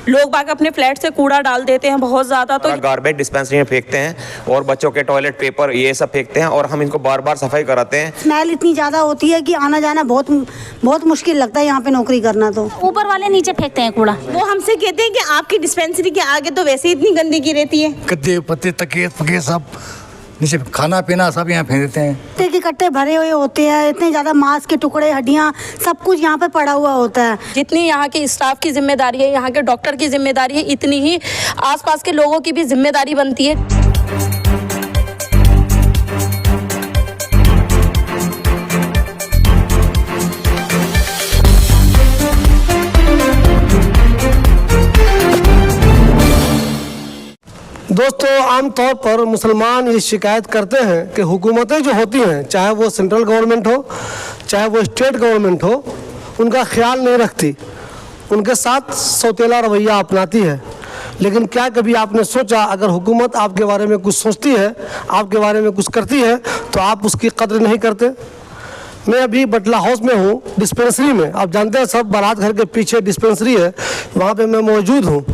लोग बाग अपने फ्लैट से कूड़ा डाल देते हैं बहुत ज़्यादा, तो गार्बेज डिस्पेंसरी में फेंकते हैं और बच्चों के टॉयलेट पेपर ये सब फेंकते हैं और हम इनको बार बार सफाई कराते हैं। स्मेल इतनी ज़्यादा होती है कि आना जाना बहुत मुश्किल लगता है यहाँ पे नौकरी करना। तो ऊपर वाले नीचे फेंकते हैं कूड़ा। वो हमसे कहते हैं कि आपकी डिस्पेंसरी के आगे तो वैसे ही इतनी गंदगी रहती है, गद्दे पत्ते तकिए फके सब नीचे, खाना पीना सब यहाँ फेंक देते हैं। पत्ते के कट्टे भरे हुए होते हैं, इतने ज़्यादा मांस के टुकड़े, हड्डियाँ, सब कुछ यहाँ पे पड़ा हुआ होता है। जितनी यहाँ के स्टाफ की जिम्मेदारी है, यहाँ के डॉक्टर की जिम्मेदारी है, इतनी ही आसपास के लोगों की भी जिम्मेदारी बनती है। दोस्तों, आमतौर पर मुसलमान ये शिकायत करते हैं कि हुकूमतें जो होती हैं, चाहे वो सेंट्रल गवर्नमेंट हो चाहे वो स्टेट गवर्नमेंट हो, उनका ख्याल नहीं रखती, उनके साथ सौतेला रवैया अपनाती है। लेकिन क्या कभी आपने सोचा, अगर हुकूमत आपके बारे में कुछ सोचती है, आपके बारे में कुछ करती है, तो आप उसकी कद्र नहीं करते? मैं अभी बटला हाउस में हूँ, डिस्पेंसरी में। आप जानते हैं सब, बारात घर के पीछे डिस्पेंसरी है, वहाँ पे मैं मौजूद हूँ।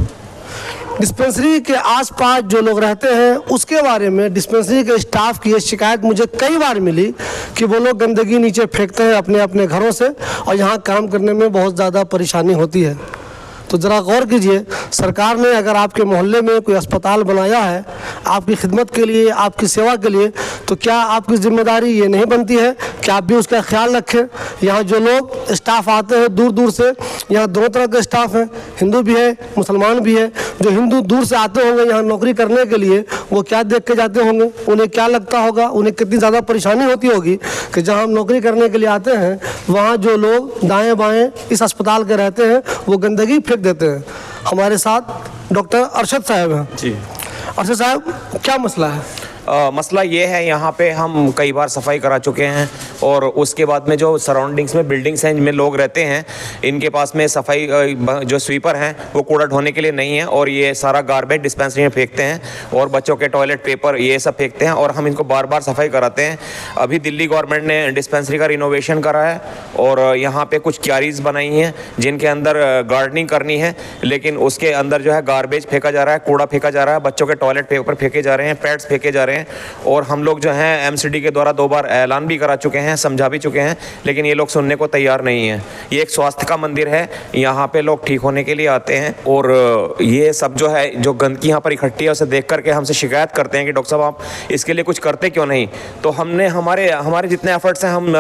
डिस्पेंसरी के आसपास जो लोग रहते हैं उसके बारे में डिस्पेंसरी के स्टाफ की ये शिकायत मुझे कई बार मिली कि वो लोग गंदगी नीचे फेंकते हैं अपने अपने घरों से और यहाँ काम करने में बहुत ज़्यादा परेशानी होती है। तो ज़रा गौर कीजिए, सरकार ने अगर आपके मोहल्ले में कोई अस्पताल बनाया है आपकी खिदमत के लिए, आपकी सेवा के लिए, तो क्या आपकी जिम्मेदारी ये नहीं बनती है कि आप भी उसका ख्याल रखें? यहाँ जो लोग स्टाफ आते हैं दूर दूर से, यहाँ दोनों तरह के स्टाफ हैं, हिंदू भी है मुसलमान भी है। जो हिंदू दूर से आते होंगे यहाँ नौकरी करने के लिए, वो क्या देख के जाते होंगे, उन्हें क्या लगता होगा, उन्हें कितनी ज़्यादा परेशानी होती होगी कि जहाँ हम नौकरी करने के लिए आते हैं वहाँ जो लोग दाएँ बाएँ इस अस्पताल के रहते हैं वो गंदगी फेंक देते हैं। हमारे साथ डॉक्टर अरशद साहब हैं। जी अरशद साहब, क्या मसला है? मसला ये है, यहाँ पे हम कई बार सफाई करा चुके हैं और उसके बाद में जो सराउंडिंग्स में बिल्डिंग्स हैं जिनमें लोग रहते हैं, इनके पास में सफाई जो स्वीपर हैं वो कूड़ा ढोने के लिए नहीं है और ये सारा गार्बेज डिस्पेंसरी में फेंकते हैं और बच्चों के टॉयलेट पेपर ये सब फेंकते हैं और हम इनको बार बार सफाई कराते हैं। अभी दिल्ली गवर्नमेंट ने डिस्पेंसरी का रिनोवेशन करा है और यहाँ पर कुछ क्यारीज बनाई हैं जिनके अंदर गार्डनिंग करनी है, लेकिन उसके अंदर जो है गार्बेज फेंका जा रहा है, कूड़ा फेंका जा रहा है, बच्चों के टॉयलेट पेपर फेंके जा रहे हैं, पैड्स फेंके जा रहे हैं। और हम लोग जो हैं एमसीडी के द्वारा 2 बार ऐलान भी करा चुके हैं, समझा भी चुके हैं, लेकिन ये लोग सुनने को तैयार नहीं हैं। ये एक स्वास्थ्य का मंदिर है, यहाँ पे लोग ठीक होने के लिए आते हैं और ये सब जो है, जो गंदगी यहाँ पर इकट्ठी है उसे देख करके हमसे शिकायत करते हैं कि डॉक्टर साहब आप इसके लिए कुछ करते क्यों नहीं। तो हमने हमारे जितने एफर्ट्स हैं हम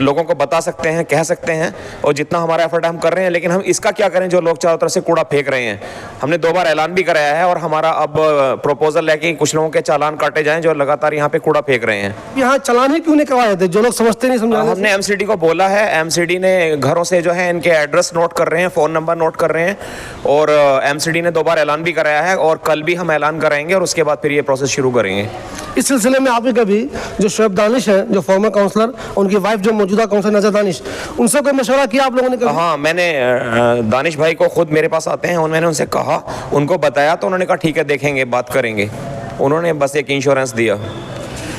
लोगों को बता सकते हैं, कह सकते हैं, और जितना हमारा एफर्ट है हम कर रहे हैं, लेकिन हम इसका क्या करें जो लोग चारों तरफ से कूड़ा फेंक रहे हैं। हमने 2 बार ऐलान भी कराया है और हमारा अब प्रपोजल है कि कुछ लोगों के चालान काटे जाएं जो लगातार यहाँ पे कूड़ा फेंक रहे हैं। यहाँ चालान ही क्यों नहीं करवाए थे? जो लोग समझते नहीं, समझा। हमने एमसीडी को बोला है, एमसीडी ने घरों से जो है इनके एड्रेस नोट कर रहे हैं, फ़ोन नंबर नोट कर रहे हैं और एमसीडी ने 2 बार ऐलान भी कराया है और कल भी हम ऐलान कराएंगे और उसके बाद फिर ये प्रोसेस शुरू करेंगे। इस सिलसिले में आपने कभी जो शोएब दानिश है, जो फॉर्मर काउंसलर, उनकी वाइफ जो मौजूदा काउंसलर नजर दानिश, उनसे कोई मशवरा किया आप लोगों ने? हाँ, मैंने दानिश भाई को खुद मेरे पास आते हैं और मैंने उनसे कहा, उनको बताया तो उन्होंने कहा ठीक है देखेंगे, बात करेंगे। उन्होंने बस एक इंश्योरेंस दिया।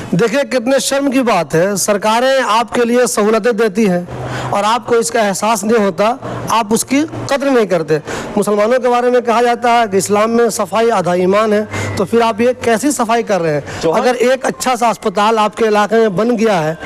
देखिए कितने शर्म की बात है, सरकारें आपके लिए सहूलतें देती हैं और आपको इसका एहसास नहीं होता, आप उसकी कद्र नहीं करते। मुसलमानों के बारे में कहा जाता है कि इस्लाम में सफाई आधा ईमान है, तो फिर आप ये कैसी सफाई कर रहे हैं? अगर एक अच्छा सा अस्पताल आपके इलाके में बन गया है,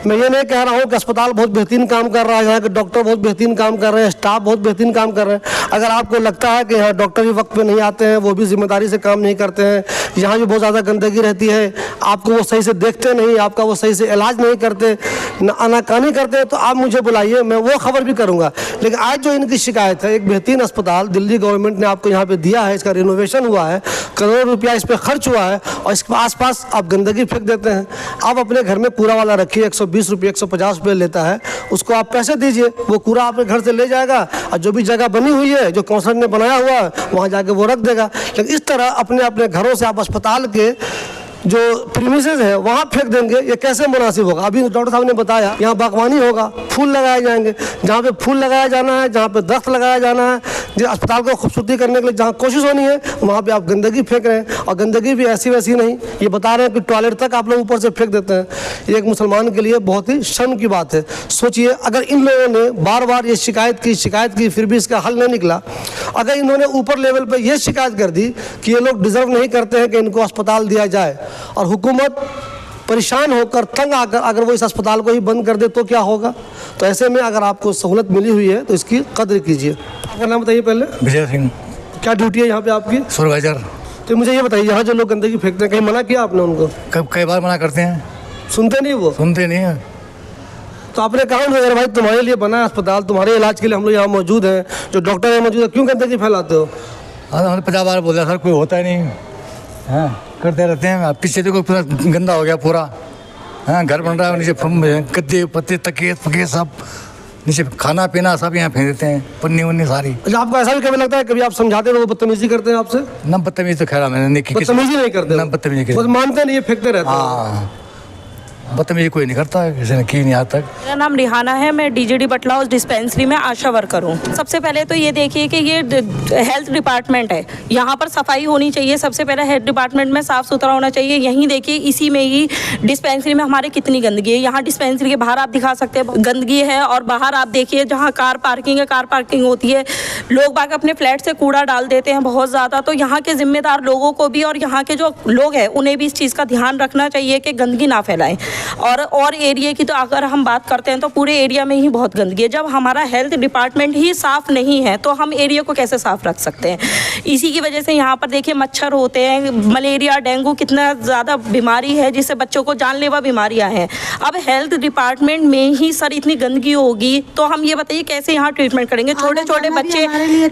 मैं ये नहीं कह रहा हूँ कि अस्पताल बहुत बेहतरीन काम कर रहा है, यहाँ के डॉक्टर बहुत बेहतरीन काम कर रहे हैं, स्टाफ बहुत बेहतरीन काम कर रहे हैं, अगर आपको लगता है कि यहाँ डॉक्टर भी वक्त पे नहीं आते हैं, वो भी जिम्मेदारी से काम नहीं करते हैं, यहाँ भी बहुत ज़्यादा गंदगी रहती है, आपको वो सही से देखते नहीं, आपका वो सही से इलाज नहीं करते, आनाकानी करते, तो आप मुझे बुलाइए, मैं वो खबर भी करूँगा। लेकिन आज जो इनकी शिकायत है, एक बेहतरीन अस्पताल दिल्ली गवर्नमेंट ने आपको यहाँ पे दिया है, इसका रिनोवेशन हुआ है, करोड़ों रुपया इस पर खर्च हुआ है और इसके आसपास आप गंदगी फेंक देते हैं। आप अपने घर में कूड़ा वाला रखिए, 120 रुपये 150 रुपये लेता है, उसको आप पैसे दीजिए, वो कूड़ा आपके घर से ले जाएगा और जो भी जगह बनी हुई है, जो काउंसलर ने बनाया हुआ है, वहाँ जाके वो रख देगा। लेकिन इस तरह अपने अपने घरों से आप अस्पताल के जो प्रीमिसेस है वहाँ फेंक देंगे, ये कैसे मुनासिब होगा? अभी डॉक्टर साहब ने बताया यहाँ बागवानी होगा, फूल लगाए जाएंगे, जहाँ पे फूल लगाया जाना है, जहाँ पे दरख्त लगाया जाना है, जो अस्पताल को खूबसूरती करने के लिए जहाँ कोशिश होनी है वहाँ पे आप गंदगी फेंक रहे हैं, और गंदगी भी ऐसी वैसी नहीं, ये बता रहे हैं कि टॉयलेट तक आप लोग ऊपर से फेंक देते हैं। ये एक मुसलमान के लिए बहुत ही शर्म की बात है। सोचिए अगर इन लोगों ने बार बार ये शिकायत की फिर भी इसका हल नहीं निकला, अगर इन्होंने ऊपर लेवल पर यह शिकायत कर दी कि ये लोग डिजर्व नहीं करते हैं कि इनको अस्पताल दिया जाए, और हुकूमत परेशान होकर तंग आकर अगर वो इस अस्पताल को ही बंद कर दे तो क्या होगा? तो ऐसे में अगर आपको सहूलत मिली हुई है तो इसकी कद्र कीजिए। आपका नाम बताइए पहले। विजय सिंह। क्या ड्यूटी है यहाँ पे आपकी? सुपरवाइजर। तो मुझे ये बताइए, यहाँ जो लोग गंदगी फेंकते हैं कहीं मना किया आपने उनको? कई बार मना करते हैं, सुनते नहीं वो? सुनते नहीं है। तो आपने कहा ना यार भाई तुम्हारे लिए बना है अस्पताल, तुम्हारे इलाज के लिए हम लोग यहाँ मौजूद हैं, जो डॉक्टर यहाँ मौजूद है, क्यों गंदगी फैलाते हो? हमने 50 बार बोला सर, कोई होता ही नहीं। हाँ करते रहते हैं। पीछे देखो पूरा गंदा हो गया पूरा। हाँ घर बन रहा है, नीचे गद्दे पत्ते तकिए फके सब नीचे, खाना पीना सब यहाँ फेंक देते हैं, पन्नी वन्नी सारी। अच्छा आपको ऐसा भी कभी लगता है कभी आप समझाते हो वो बदतमीजी करते हैं आपसे? ना बदतमीजी तो खैर मैंने नहीं की, बदतमीजी नहीं करते? ना बदतमीजी की, बस मानते नहीं, ये फेंकते रहते हैं। हाँ बदतमीजी कोई नहीं करता, किसी ने की नहीं आज तक। मेरा नाम रिहाना है, मैं डीजीडी बटला हाउस डिस्पेंसरी में आशा वर्कर हूँ। सबसे पहले तो ये देखिए कि ये हेल्थ डिपार्टमेंट है, यहाँ पर सफाई होनी चाहिए। सबसे पहले हेल्थ डिपार्टमेंट में साफ़ सुथरा होना चाहिए। यहीं देखिए इसी में ही डिस्पेंसरी में हमारे कितनी गंदगी है। यहाँ डिस्पेंसरी के बाहर आप दिखा सकते हैं गंदगी है, और बाहर आप देखिए जहाँ कार पार्किंग है, कार पार्किंग होती है, लोग बाग अपने फ्लैट से कूड़ा डाल देते हैं बहुत ज़्यादा। तो यहाँ के जिम्मेदार लोगों को भी और यहाँ के जो लोग हैं उन्हें भी इस चीज़ का ध्यान रखना चाहिए कि गंदगी ना फैलाएं। और एरिया की तो अगर हम बात करते हैं तो पूरे एरिया में ही बहुत गंदगी है। जब हमारा हेल्थ डिपार्टमेंट ही साफ़ नहीं है तो हम एरिया को कैसे साफ़ रख सकते हैं? इसी की वजह से यहाँ पर देखिए मच्छर होते हैं, मलेरिया डेंगू कितना ज़्यादा बीमारी है जिससे बच्चों को जानलेवा बीमारियाँ हैं। अब हेल्थ डिपार्टमेंट में ही सर इतनी गंदगी होगी तो हम ये बताइए कैसे यहाँ ट्रीटमेंट करेंगे? छोटे छोटे बच्चे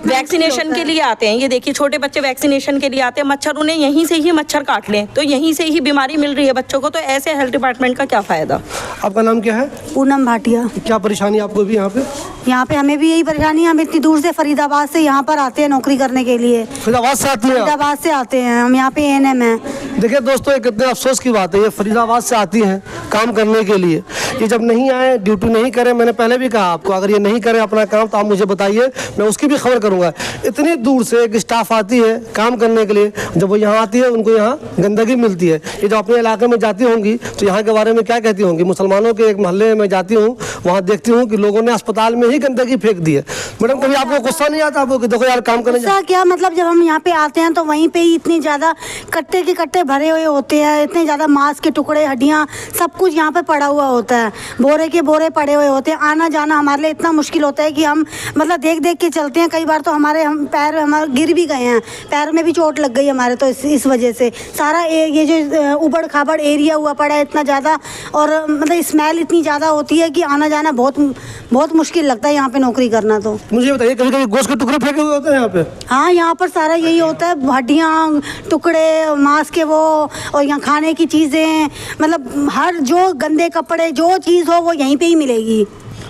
वैक्सीनेशन के लिए आते हैं, ये देखिए छोटे बच्चे वैक्सीनेशन के लिए आते हैं, मच्छर उन्हें यहीं से ही मच्छर काट लें तो यहीं से ही बीमारी मिल रही है बच्चों को। तो ऐसे हेल्थ डिपार्टमेंट का क्या फ़ायदा? आपका नाम क्या है? पूनम भाटिया। क्या परेशानी आपको भी यहाँ पे? यहाँ पे हमें भी यही परेशानी है, हम इतनी दूर से फरीदाबाद से यहाँ पर आते हैं नौकरी करने के लिए। फरीदाबाद से आती है? फरीदाबाद से आते हैं हम, यहाँ पे एएनएम है। देखिए दोस्तों, ये कितने अफसोस की बात है, ये फरीदाबाद से आती हैं काम करने के लिए। ये जब नहीं आए, ड्यूटी नहीं करें, मैंने पहले भी कहा आपको अगर ये नहीं करें अपना काम तो आप मुझे बताइए, मैं उसकी भी खबर करूँगा। इतनी दूर से एक स्टाफ आती है काम करने के लिए, जब वो यहाँ आती है उनको यहाँ गंदगी मिलती है। ये जो अपने इलाके में जाती होंगी तो यहाँ के बारे में क्या कहती होंगी? मुसलमानों के एक मोहल्ले में जाती हूँ, वहाँ देखती हूँ कि लोगों ने अस्पताल में ही गंदगी फेंक दी है। मैडम कभी आपको गुस्सा नहीं आता आपको कि देखो यार काम करने गुस्सा क्या मतलब, जब हम यहाँ पे आते हैं तो वहीं पे ही इतनी ज़्यादा कट्टे के कट्टे भरे हुए होते हैं, इतने ज़्यादा मांस के टुकड़े हड्डियाँ सब कुछ यहाँ पे पड़ा हुआ होता है, बोरे के बोरे पड़े हुए होते हैं। आना जाना हमारे लिए इतना मुश्किल होता है कि हम मतलब देख देख के चलते हैं। कई बार तो हम पैर हमारे गिर भी गए हैं, पैर में भी चोट लग गई हमारे। तो इस वजह से सारा ये जो उबड़ खाबड़ एरिया हुआ पड़ा है इतना ज़्यादा, और मतलब स्मेल इतनी ज़्यादा होती है कि आना जाना बहुत मुश्किल लगता है यहाँ पे नौकरी करना। तो मुझे बताइए, कभी कभी गोश्त के टुकड़े फेंके हुए होते हैं यहाँ पे? हाँ यहाँ पर सारा यही होता है, हड्डियाँ टुकड़े मांस के वो, और यहाँ खाने की चीज़ें, मतलब हर जो गंदे कपड़े जो चीज़ हो वो यहीं पे ही मिलेगी।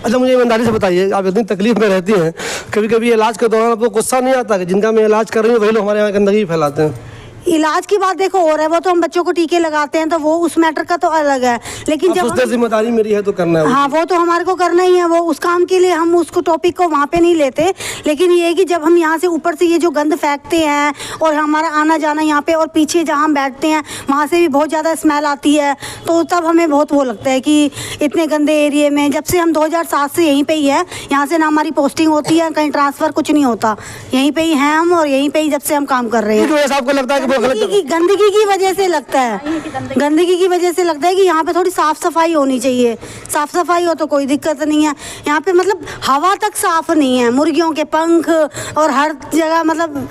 अच्छा मुझे ईमानदारी से बताइए, आप इतनी तकलीफ में रहती हैं, कभी कभी इलाज के दौरान आपको गुस्सा नहीं आता कि जिनका मैं इलाज कर रही हूँ वही लोग हमारे यहाँ गंदगी फैलाते हैं? इलाज की बात देखो और है, वो तो हम बच्चों को टीके लगाते हैं तो वो उस मैटर का तो अलग है, लेकिन जब जिम्मेदारी मेरी है तो करना है। हाँ वो तो हमारे को करना ही है, वो उस काम के लिए हम उसको टॉपिक को वहाँ पे नहीं लेते। लेकिन ये है कि जब हम यहाँ से ऊपर से ये जो गंद फेंकते हैं और हमारा आना जाना यहाँ पे, और पीछे जहाँ हम बैठते हैं वहाँ से भी बहुत ज़्यादा स्मेल आती है, तो तब हमें बहुत वो लगता है कि इतने गंदे एरिए में, जब से हम 2007 से यहीं पर ही है, यहाँ से ना हमारी पोस्टिंग होती है, कहीं ट्रांसफ़र कुछ नहीं होता, यहीं पर ही हैं हम, और यहीं पर ही जब से हम काम कर रहे हैं। आपको लगता है कि गंदगी की वजह से लगता है, गंदगी की वजह से लगता है कि यहाँ पे थोड़ी साफ सफाई होनी चाहिए। साफ सफाई हो तो कोई दिक्कत नहीं है। यहाँ पे मतलब हवा तक साफ नहीं है, मुर्गियों के पंख और हर जगह मतलब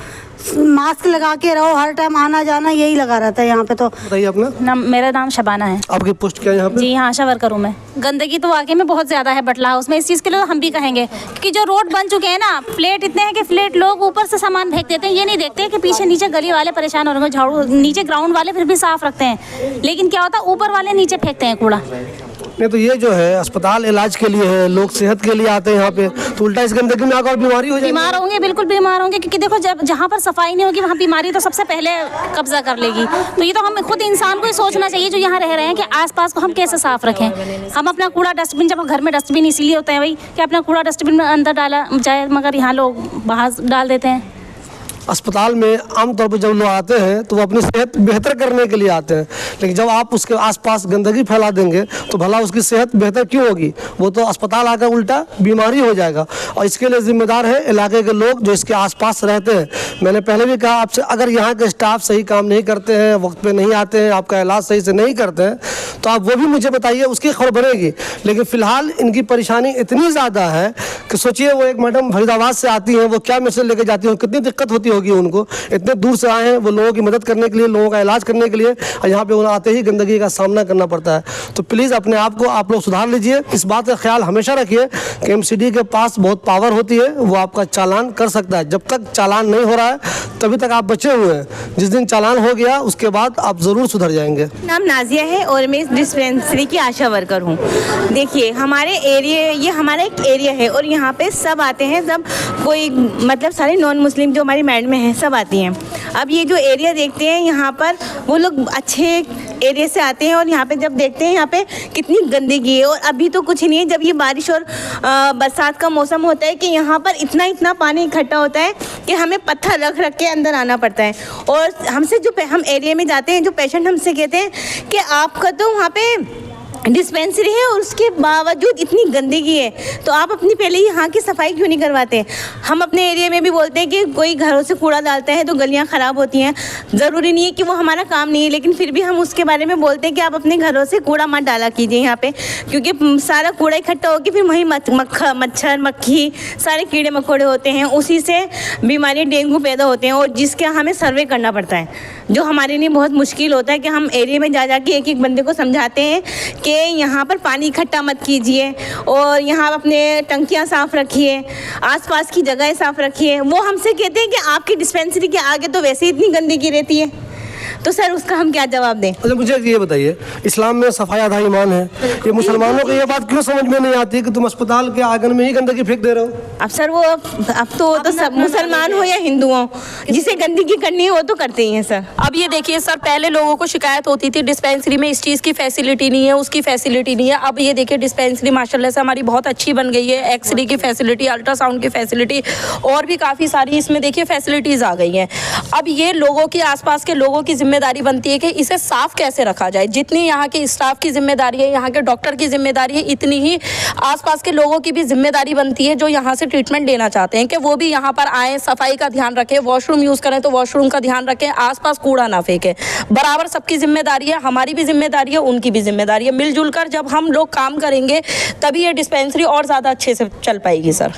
मास्क लगा के रहो हर टाइम, आना जाना यही लगा रहता है यहाँ पे। तो बताइए अपना मेरा नाम शबाना है। आपकी पोस्ट क्या है यहाँ पे? जी हाँ आशा वर्कर हूँ मैं। गंदगी तो वाकई में बहुत ज़्यादा है बटला हाउस में, इस चीज़ के लिए हम भी कहेंगे कि जो रोड बन चुके हैं ना, फ्लैट इतने हैं कि फ्लैट लोग ऊपर से सामान फेंक देते हैं, ये नहीं देखते कि पीछे नीचे गली वाले परेशान हो रहे हैं, झाड़ू नीचे ग्राउंड वाले फिर भी साफ रखते हैं, लेकिन क्या होता है ऊपर वाले नीचे फेंकते हैं कूड़ा। नहीं तो ये जो है अस्पताल इलाज के लिए है, लोग सेहत के लिए आते हैं यहाँ पे, तो उल्टा इस गंदगी में आकर और बीमारी हो जाएगी। बीमार होंगे, बिल्कुल बीमार होंगे, क्योंकि देखो जब जहाँ पर सफाई नहीं होगी वहाँ बीमारी तो सबसे पहले कब्जा कर लेगी। तो ये तो हम खुद इंसान को ही सोचना चाहिए जो यहाँ रह रहे हैं कि आसपास को हम कैसे साफ रखें। हम अपना कूड़ा डस्टबिन, जब घर में डस्टबिन इसीलिए होता है भाई कि अपना कूड़ा डस्टबिन में अंदर डाला जाए, मगर यहाँ लोग बाहर डाल देते हैं। अस्पताल में आमतौर पर जब लोग आते हैं तो वो अपनी सेहत बेहतर करने के लिए आते हैं, लेकिन जब आप उसके आसपास गंदगी फैला देंगे तो भला उसकी सेहत बेहतर क्यों होगी? वो तो अस्पताल आकर उल्टा बीमारी हो जाएगा। और इसके लिए जिम्मेदार है इलाके के लोग जो इसके आसपास रहते हैं। मैंने पहले भी कहा आपसे, अगर यहाँ के स्टाफ सही काम नहीं करते हैं, वक्त पे नहीं आते हैं, आपका इलाज सही से नहीं करते हैं, तो आप वो भी मुझे बताइए, उसकी खबर बनेगी। लेकिन फ़िलहाल इनकी परेशानी इतनी ज़्यादा है कि सोचिए, वो एक मैडम फरीदाबाद से आती हैं, वो क्या मैसेज लेके जाती हैं, कितनी दिक्कत होती होगी उनको। इतने दूर से आए हैं वो लोगों की मदद करने के लिए, लोगों का इलाज करने के लिए, और यहाँ पे उन्हें आते ही गंदगी का सामना करना पड़ता है। तो प्लीज़ अपने आप को आप लोग सुधार लीजिए। इस बात का ख्याल हमेशा रखिए कि एमसीडी के पास बहुत पावर होती है, वो आपका चालान कर सकता है। जब तक चालान नहीं हो रहा है तभी तक आप बचे हुए हैं। जिस दिन चालान हो गया उसके बाद आप ज़रूर सुधर जाएंगे। नाम नाजिया है और मैं इस डिस्पेंसरी की आशा वर्कर हूँ। देखिए हमारे एरिया, ये हमारा एक एरिया है और यहाँ पे सब आते हैं, सब कोई मतलब सारे नॉन मुस्लिम जो हमारी मैडम हैं सब आती हैं। अब ये जो एरिया देखते हैं यहाँ पर, वो लोग अच्छे एरिया से आते हैं और यहाँ पे जब देखते हैं यहाँ पे कितनी गंदगी है। और अभी तो कुछ नहीं है, जब ये बारिश और बरसात का मौसम होता है कि यहाँ पर इतना पानी इकट्ठा होता है कि हमें पत्थर रख के अंदर आना पड़ता है। और हमसे जो हम एरिया में जाते हैं, जो पेशेंट हमसे कहते हैं कि आपका तो वहाँ पे डिस्पेंसरी है और उसके बावजूद इतनी गंदगी है, तो आप अपनी पहले यहाँ की सफाई क्यों नहीं करवाते? हम अपने एरिया में भी बोलते हैं कि कोई घरों से कूड़ा डालता है तो गलियाँ ख़राब होती हैं। ज़रूरी नहीं है कि वो हमारा काम नहीं है, लेकिन फिर भी हम उसके बारे में बोलते हैं कि आप अपने घरों से कूड़ा मत डाला कीजिए यहाँ पे, क्योंकि सारा कूड़ा इकट्ठा होकर फिर वहीं मच्छर मक्खी सारे कीड़े मकोड़े होते हैं, उसी से बीमारी डेंगू पैदा होते हैं। और जिसका हमें सर्वे करना पड़ता है, जो हमारे लिए बहुत मुश्किल होता है कि हम एरिया में जा के एक एक बंदे को समझाते हैं कि यहाँ पर पानी इकट्ठा मत कीजिए और यहाँ अपने टंकियाँ साफ़ रखिए, आसपास की जगह साफ़ रखिए। वो हमसे कहते हैं कि आपकी डिस्पेंसरी के आगे तो वैसे ही इतनी गंदगी रहती है, तो सर उसका हम क्या जवाब दें? अच्छा मुझे ये बताइए, इस्लाम में सफाई आधा ईमान है, ये मुसलमानों को ये बात क्यों समझ में नहीं आती कि तुम अस्पताल के आंगन में ही गंदगी फेंक दे रहे हो? अब सर वो अब तो सब मुसलमान हो या हिंदू हो, जिसे गंदगी करनी है वो तो करते ही हैं सर। अब ये देखिए सर, पहले लोगों को शिकायत होती थी डिस्पेंसरी में इस चीज़ की फैसिलिटी नहीं है, उसकी फैसिलिटी नहीं है। अब ये देखिए डिस्पेंसरी माशाल्लाह से हमारी बहुत अच्छी बन गई है, एक्सरे की फैसिलिटी, अल्ट्रासाउंड की फैसिलिटी और भी काफ़ी सारी इसमें देखिए फैसिलिटीज़ आ गई हैं। अब ये लोगों की, आसपास के लोगों की जिम्मेदारी बनती है कि इसे साफ कैसे रखा जाए। जितनी यहाँ के स्टाफ की जिम्मेदारी है, यहाँ के डॉक्टर की जिम्मेदारी है, इतनी ही आसपास के लोगों की भी जिम्मेदारी बनती है जो यहाँ से ट्रीटमेंट लेना चाहते हैं कि वो भी यहाँ पर आएँ, सफाई का ध्यान रखें, वॉशरूम यूज़ करें तो वॉशरूम का ध्यान रखें, आसपास कूड़ा ना फेंकें। बराबर सबकी जिम्मेदारी है, हमारी भी जिम्मेदारी है, उनकी भी जिम्मेदारी है। मिलजुल कर जब हम लोग काम करेंगे तभी ये डिस्पेंसरी और ज़्यादा अच्छे से चल पाएगी सर।